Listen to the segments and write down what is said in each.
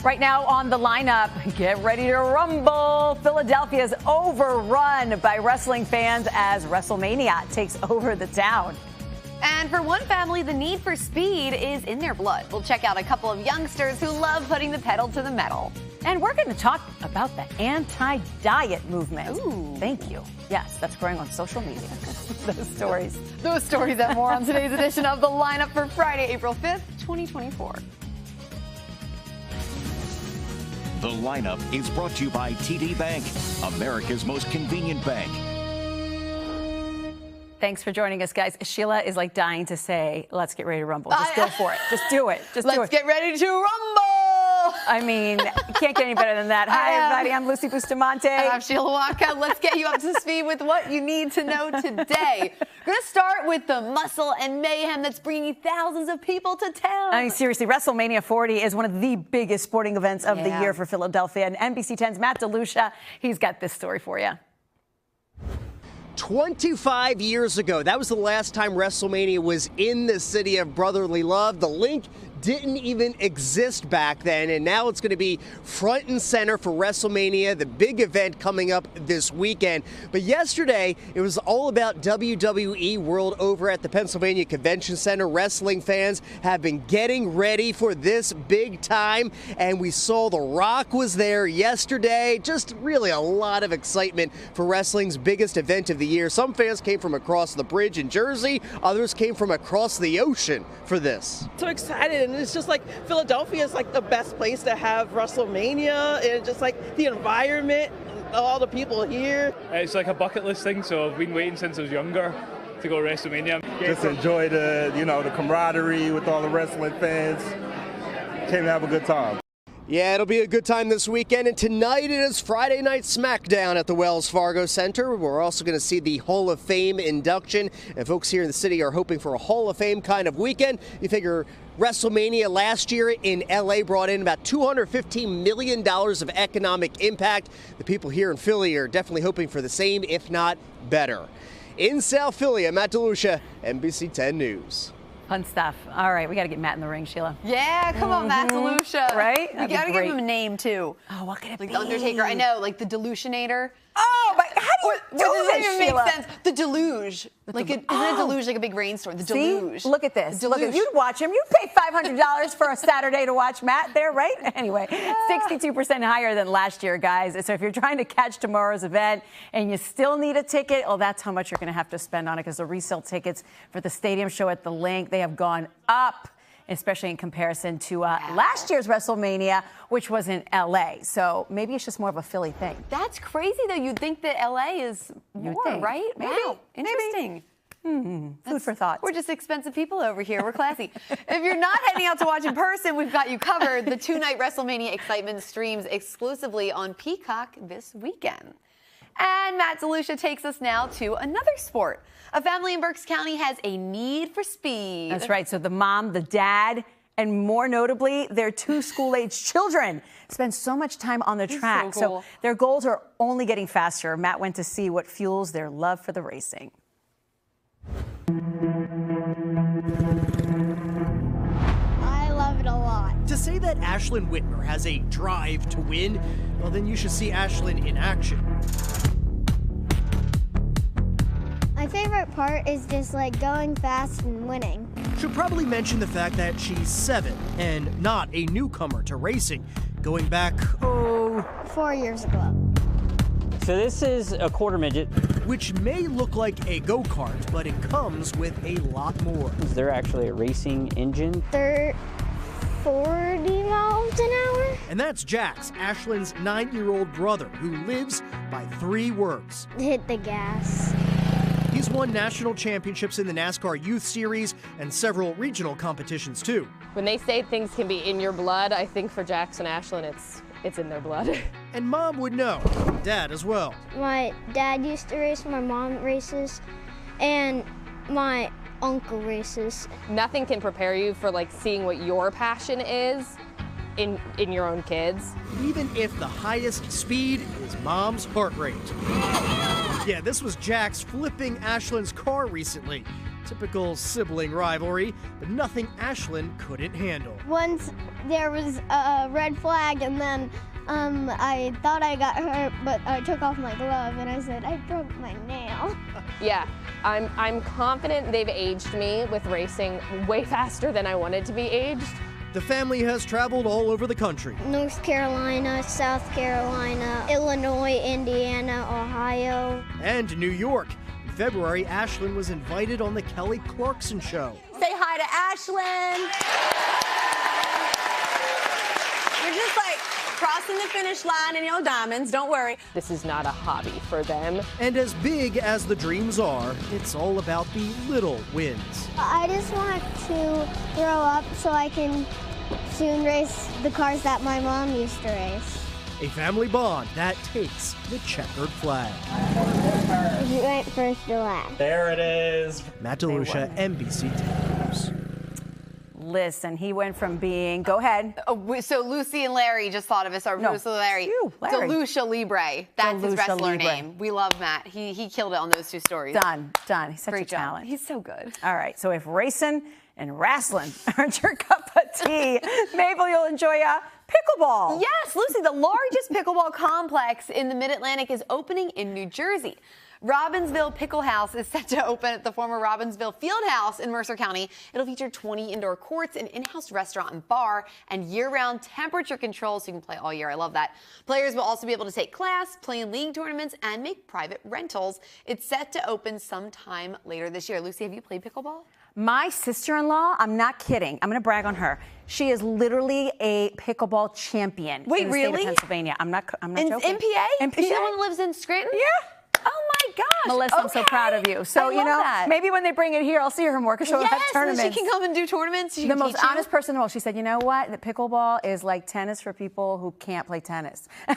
Right now on the lineup, get ready to rumble. Philadelphia's overrun by wrestling fans as WrestleMania takes over the town. And for one family, the need for speed is in their blood. We'll check out a couple of youngsters who love putting the pedal to the metal. And we're going to talk about the anti-diet movement. Ooh. Thank you. Yes, that's growing on social media. Those stories and more on today's edition of The Lineup for Friday, April 5th, 2024. The Lineup is brought to you by TD Bank, America's most convenient bank. Thanks for joining us, guys. Sheila is like dying to say, let's get ready to rumble. Just go for it. Just do it. Let's get ready to rumble. I mean, can't get any better than that. Hi, everybody. I'm Lucy Bustamante. And I'm Sheila Watko. Let's get you up to speed with what you need to know today. We're going to start with the muscle and mayhem that's bringing thousands of people to town. I mean, seriously, WrestleMania 40 is one of the biggest sporting events of the year for Philadelphia. And NBC 10's Matt DeLucia, he's got this story for you. 25 years ago, that was the last time WrestleMania was in the city of brotherly love. The link didn't even exist back then, and now it's going to be front and center for WrestleMania, the big event coming up this weekend. But yesterday, it was all about WWE World over at the Pennsylvania Convention Center. Wrestling fans have been getting ready for this big time, and we saw The Rock was there yesterday. Just really a lot of excitement for wrestling's biggest event of the year. Some fans came from across the bridge in Jersey, others came from across the ocean for this. So excited, and it's just like Philadelphia is like the best place to have WrestleMania, and just like the environment, all the people here. It's like a bucket list thing, so I've been waiting since I was younger to go to WrestleMania. Just enjoy the camaraderie with all the wrestling fans. Came to have a good time. Yeah, it'll be a good time this weekend, and tonight it is Friday Night SmackDown at the Wells Fargo Center. We're also going to see the Hall of Fame induction, and folks here in the city are hoping for a Hall of Fame kind of weekend. You figure WrestleMania last year in LA brought in about $215 million of economic impact. The people here in Philly are definitely hoping for the same, if not better. In South Philly, I'm Matt DeLucia, NBC 10 News. Fun stuff. All right, we got to get Matt in the ring, Sheila. Yeah, come on, Matt DeLucia. Right? We got to give him a name, too. Oh, what could it be? Like the Undertaker. I know, like the Delucianator. Oh, but how do you do doesn't this, even Sheila? make sense. The deluge. Like, isn't a deluge like a big rainstorm? The deluge. See? Look at this. The Look deluge. at, you'd watch him. You'd pay $500 for a Saturday to watch Matt there, right? Anyway, 62% higher than last year, guys. So if you're trying to catch tomorrow's event and you still need a ticket, oh, that's how much you're going to have to spend on it, because the resale tickets for the stadium show at the Link, they have gone up, especially in comparison to last year's WrestleMania, which was in L.A. So maybe it's just more of a Philly thing. That's crazy, though. You'd think that L.A. is more, right? Maybe. Wow. Interesting. Food for thought. We're just expensive people over here. We're classy. If you're not heading out to watch in person, we've got you covered. The two-night WrestleMania excitement streams exclusively on Peacock this weekend. And Matt DeLucia takes us now to another sport. A family in Berks County has a need for speed. That's right. So the mom, the dad, and more notably, their two school-age children spend so much time on the track. So cool. So their goals are only getting faster. Matt went to see what fuels their love for the racing. I love it a lot. To say that Ashlyn Whitmer has a drive to win, well, then you should see Ashlyn in action. My favorite part is just like going fast and winning. Should probably mention the fact that she's 7 and not a newcomer to racing, going back, 4 years ago. So this is a quarter midget. Which may look like a go-kart, but it comes with a lot more. Is there actually a racing engine? They're 40 miles an hour. And that's Jax, Ashlyn's 9-year-old brother, who lives by 3 words. Hit the gas. He's won national championships in the NASCAR Youth Series and several regional competitions, too. When they say things can be in your blood, I think for Jax and Ashlyn, it's in their blood. And Mom would know. Dad as well. My dad used to race, my mom races, and my uncle races. Nothing can prepare you for like seeing what your passion is in your own kids. Even if the highest speed is Mom's heart rate. Yeah, this was Jax flipping Ashlyn's car recently. Typical sibling rivalry, but nothing Ashlyn couldn't handle. Once there was a red flag, and then I thought I got hurt, but I took off my glove and I said, I broke my nail. Yeah, I'm confident they've aged me with racing way faster than I wanted to be aged. The family has traveled all over the country. North Carolina, South Carolina, Illinois, Indiana, Ohio. And New York. In February, Ashlyn was invited on the Kelly Clarkson Show. Say hi to Ashlyn. You're just like crossing the finish line in your diamonds, don't worry. This is not a hobby for them. And as big as the dreams are, it's all about the little wins. I just want to grow up so I can soon race the cars that my mom used to race. A family bond that takes the checkered flag. You went first to last. There it is. Matt DeLucia, NBC 10 News. Listen, he went from being, go ahead. So Lucy and Larry just thought of us. Our producer Larry. Larry. DeLucia Libre. That's his DeLucia wrestler Libre. name. We love Matt. He killed it on those two stories. Done. He's such Great a job. talent. He's so good. All right, so if racing and wrestling aren't your cup of tea, maybe you'll enjoy a pickleball. Yes, Lucy, the largest pickleball complex in the Mid-Atlantic is opening in New Jersey. Robbinsville Pickle House is set to open at the former Robbinsville Field House in Mercer County. It'll feature 20 indoor courts, an in-house restaurant and bar, and year-round temperature control so you can play all year. I love that. Players will also be able to take class, play in league tournaments, and make private rentals. It's set to open sometime later this year. Lucy, have you played pickleball? My sister-in-law, I'm not kidding. I'm going to brag on her. She is literally a pickleball champion. Wait, in the really? state of Pennsylvania. I'm not joking. NPA? NPA? Is she the one that lives in Scranton? Yeah. Oh my gosh. Melissa, I'm so proud of you. So, I love that. maybe when they bring it here, I'll see her more because she'll have tournaments. Yes, she can come and do tournaments. The most honest person in the world. She said, you know what? The pickleball is like tennis for people who can't play tennis. And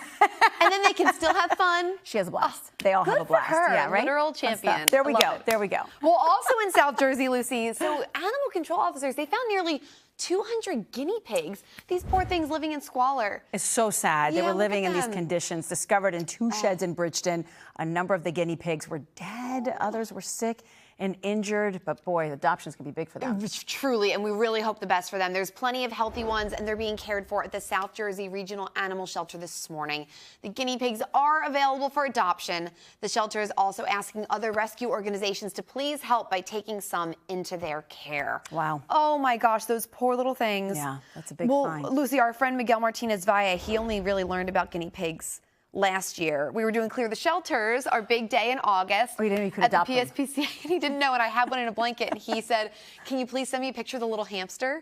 then they can still have fun. She has a blast. They all have a blast. Good for her. Yeah, right? Literal champion. There we I go. love it. There we go. Well, also in South Jersey, Lucy, so animal control officers, they found nearly 200 guinea pigs. These poor things living in squalor. It's so sad. They Yeah, were look living at in these them. conditions, discovered in two sheds in Bridgeton. A number of the guinea pigs were dead. Others were sick and injured. But boy, adoptions can be big for them. Truly, and we really hope the best for them. There's plenty of healthy ones, and they're being cared for at the South Jersey Regional Animal Shelter this morning. The guinea pigs are available for adoption. The shelter is also asking other rescue organizations to please help by taking some into their care. Wow. Oh my gosh, those poor little things. Yeah, that's a big Well, find. Lucy, our friend Miguel Martinez Valle, he only really learned about guinea pigs last year. We were doing Clear the Shelters, our big day in August. Oh, you didn't know you could at adopt the them. PSPCA, and he didn't know, and I had one in a blanket, and he said, can you please send me a picture of the little hamster?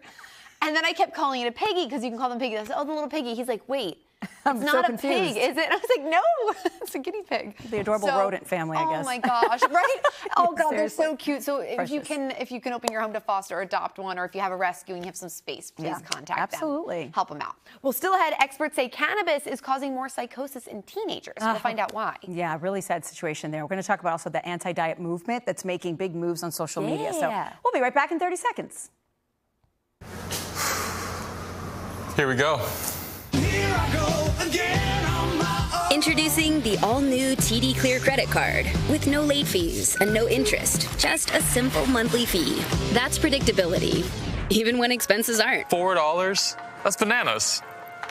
And then I kept calling it a piggy, because you can call them piggy. I said, oh, the little piggy. He's like, wait, I'm it's so not a confused. pig, is it? And I was like, no, it's a guinea pig. The adorable rodent family, I guess. Oh my gosh, right? Oh God, they're Seriously. so cute. So if you Precious. can open your home to foster or adopt one, or if you have a rescue and you have some space, please Yeah, contact absolutely. them. Help them out. Well, still ahead, experts say cannabis is causing more psychosis in teenagers. We'll find out why. Yeah, really sad situation there. We're going to talk about also the anti-diet movement that's making big moves on social media. So we'll be right back in 30 seconds. Here we go. Introducing the all-new TD Clear credit card with no late fees and no interest, just a simple monthly fee. That's predictability, even when expenses aren't. $4? That's bananas.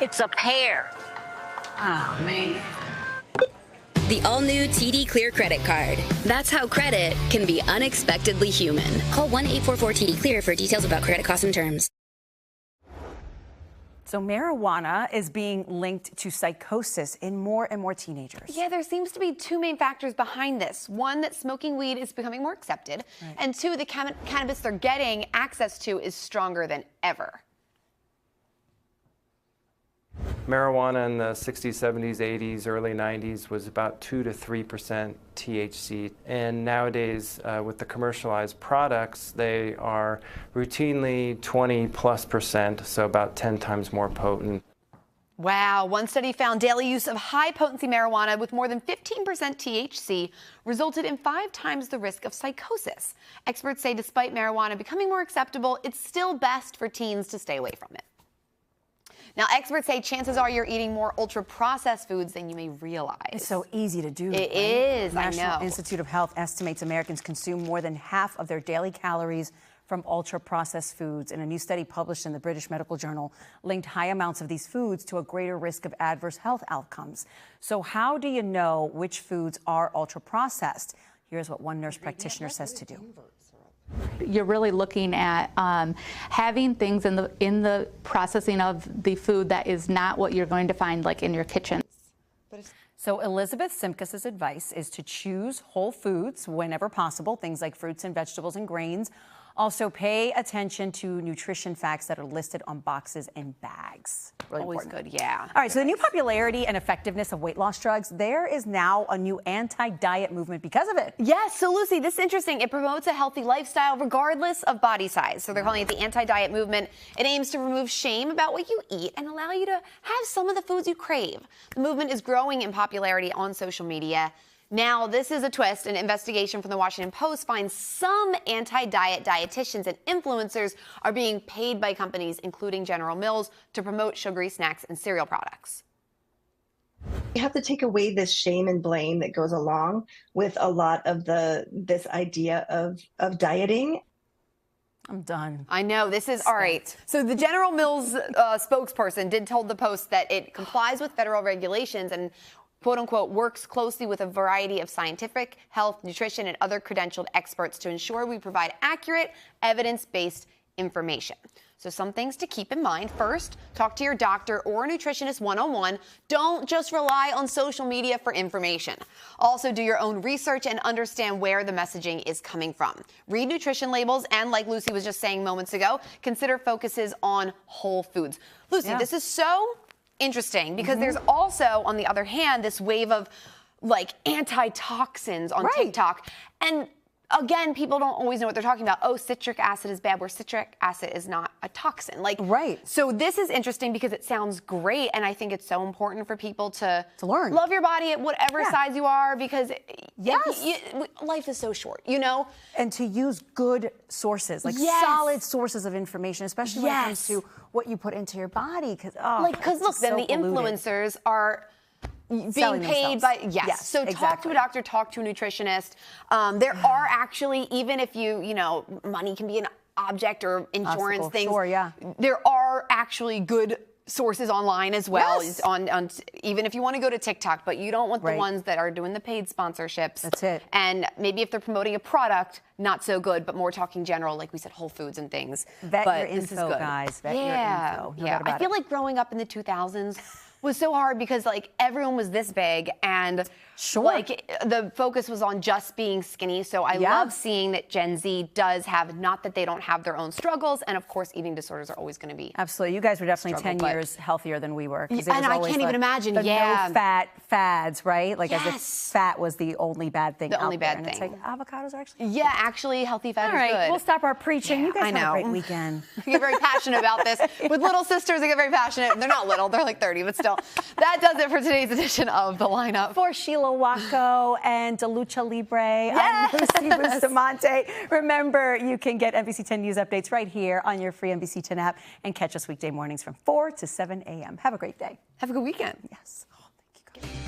It's a pear. Oh, man. The all-new TD Clear credit card. That's how credit can be unexpectedly human. Call 1-844-TD-CLEAR for details about credit costs and terms. So marijuana is being linked to psychosis in more and more teenagers. Yeah, there seems to be two main factors behind this. One, that smoking weed is becoming more accepted. Right. And two, the cannabis they're getting access to is stronger than ever. Marijuana in the 60s, 70s, 80s, early 90s was about 2 to 3% THC. And nowadays, with the commercialized products, they are routinely 20+%, so about 10 times more potent. Wow, one study found daily use of high-potency marijuana with more than 15% THC resulted in 5 times the risk of psychosis. Experts say despite marijuana becoming more acceptable, it's still best for teens to stay away from it. Now, experts say chances are you're eating more ultra-processed foods than you may realize. It's so easy to do. It is, I know. National Institute of Health estimates Americans consume more than half of their daily calories from ultra-processed foods. And a new study published in the British Medical Journal linked high amounts of these foods to a greater risk of adverse health outcomes. So how do you know which foods are ultra-processed? Here's what one nurse practitioner says to do. You're really looking at having things in the processing of the food that is not what you're going to find like in your kitchen. So Elizabeth Simkis's advice is to choose whole foods whenever possible, things like fruits and vegetables and grains. Also, pay attention to nutrition facts that are listed on boxes and bags. Really Always important. good, yeah. All right, so the new popularity and effectiveness of weight loss drugs, there is now a new anti-diet movement because of it. Yes, so Lucy, this is interesting. It promotes a healthy lifestyle regardless of body size. So they're calling it the anti-diet movement. It aims to remove shame about what you eat and allow you to have some of the foods you crave. The movement is growing in popularity on social media. Now, this is a twist. An investigation from the Washington Post finds some anti-diet dietitians and influencers are being paid by companies, including General Mills, to promote sugary snacks and cereal products. You have to take away this shame and blame that goes along with a lot of this idea of dieting. I'm done. I know, this is, all right. So the General Mills spokesperson told the Post that it complies with federal regulations and quote unquote, works closely with a variety of scientific, health, nutrition, and other credentialed experts to ensure we provide accurate, evidence-based information. So some things to keep in mind. First, talk to your doctor or a nutritionist one-on-one. Don't just rely on social media for information. Also, do your own research and understand where the messaging is coming from. Read nutrition labels and, like Lucy was just saying moments ago, consider focuses on whole foods. Lucy, this is so interesting because there's also, on the other hand, this wave of like anti-toxins on TikTok. And again, people don't always know what they're talking about. Oh, citric acid is bad, where citric acid is not a toxin. Like, so this is interesting because it sounds great, and I think it's so important for people to learn. Love your body at whatever size you are, because life is so short, you know? And to use good sources, like solid sources of information, especially when it comes to what you put into your body. Because look, then the influencers are being paid by, so talk to a doctor, talk to a nutritionist. There are actually, even if you know, money can be an object or insurance things. There are actually good sources online as well, on even if you want to go to TikTok, but you don't want the ones that are doing the paid sponsorships. That's it. And maybe if they're promoting a product, not so good, but more talking general, like we said, Whole Foods and things. Vet your info, guys. Vet your info. I feel like growing up in the 2000s was so hard because like everyone was this big and like the focus was on just being skinny. So I love seeing that Gen Z does have, not that they don't have their own struggles, and of course eating disorders are always going to be. Absolutely. You guys were definitely 10 years healthier than we were. And I can't even imagine, the no fat fads, right? Like as if fat was the only bad thing. The only bad thing. It's like avocados are actually actually healthy fat is good. We'll stop our preaching. You guys have a great weekend. I get very passionate about this. With little sisters, I get very passionate. They're not little, they're like 30, but still. That does it for today's edition of The Lineup. For Sheila, Watko, and DeLucia Libre, I'm Lucy Bustamante. Remember, you can get NBC 10 News updates right here on your free NBC 10 app and catch us weekday mornings from 4 to 7 a.m. Have a great day. Have a good weekend. Yes. Oh, thank you, guys.